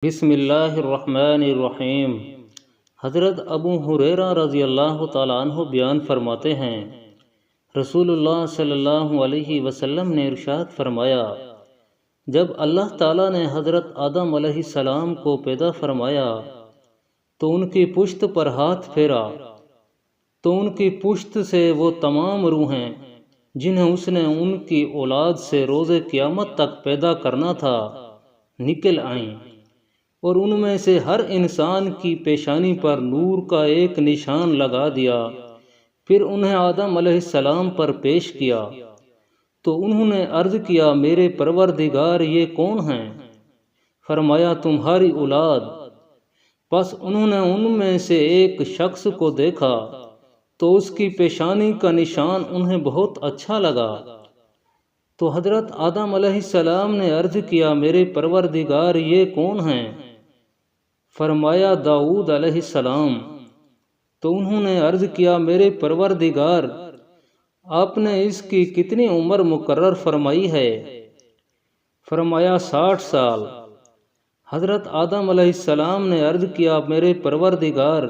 بسم اللہ الرحمن الرحیم۔ حضرت ابو ہریرہ رضی اللہ تعالیٰ عنہ بیان فرماتے ہیں، رسول اللہ صلی اللہ علیہ وسلم نے ارشاد فرمایا، جب اللہ تعالیٰ نے حضرت آدم علیہ السلام کو پیدا فرمایا تو ان کی پشت پر ہاتھ پھیرا تو ان کی پشت سے وہ تمام روحیں جنہیں اس نے ان کی اولاد سے روز قیامت تک پیدا کرنا تھا نکل آئیں، اور ان میں سے ہر انسان کی پیشانی پر نور کا ایک نشان لگا دیا۔ پھر انہیں آدم علیہ السلام پر پیش کیا تو انہوں نے عرض کیا، میرے پروردگار یہ کون ہیں؟ فرمایا، تمہاری اولاد۔ پس انہوں نے ان میں سے ایک شخص کو دیکھا تو اس کی پیشانی کا نشان انہیں بہت اچھا لگا، تو حضرت آدم علیہ السلام نے عرض کیا، میرے پروردگار یہ کون ہیں؟ فرمایا، داؤد علیہ السلام۔ تو انہوں نے عرض کیا، میرے پروردگار، آپ نے اس کی کتنی عمر مقرر فرمائی ہے؟ فرمایا، 60 سال۔ حضرت آدم علیہ السلام نے عرض کیا، میرے پروردگار،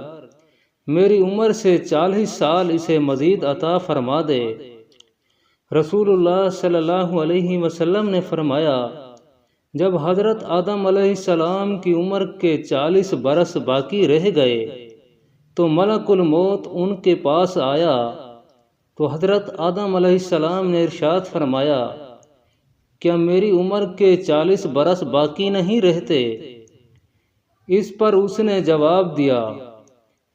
میری عمر سے 40 سال اسے مزید عطا فرما دے۔ رسول اللہ صلی اللہ علیہ وسلم نے فرمایا، جب حضرت آدم علیہ السلام کی عمر کے 40 برس باقی رہ گئے تو ملک الموت ان کے پاس آیا تو حضرت آدم علیہ السلام نے ارشاد فرمایا، کیا میری عمر کے 40 برس باقی نہیں رہتے؟ اس پر اس نے جواب دیا،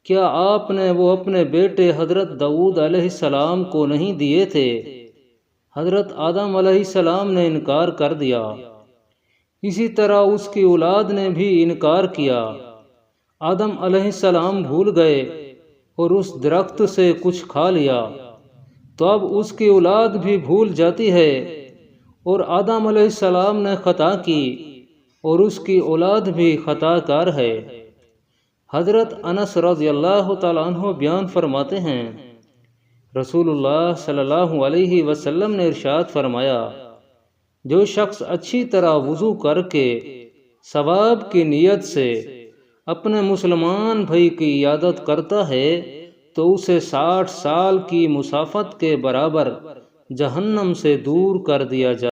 کیا آپ نے وہ اپنے بیٹے حضرت داؤد علیہ السلام کو نہیں دیے تھے؟ حضرت آدم علیہ السلام نے انکار کر دیا۔ اسی طرح اس کی اولاد نے بھی انکار کیا۔ آدم علیہ السلام بھول گئے اور اس درخت سے کچھ کھا لیا، تو اب اس کی اولاد بھی بھول جاتی ہے، اور آدم علیہ السلام نے خطا کی اور اس کی اولاد بھی خطا کار ہے۔ حضرت انس رضی اللہ تعالیٰ عنہ بیان فرماتے ہیں، رسول اللہ صلی اللہ علیہ وسلم نے ارشاد فرمایا، جو شخص اچھی طرح وضو کر کے ثواب کی نیت سے اپنے مسلمان بھائی کی عیادت کرتا ہے تو اسے 60 سال کی مسافت کے برابر جہنم سے دور کر دیا جائے۔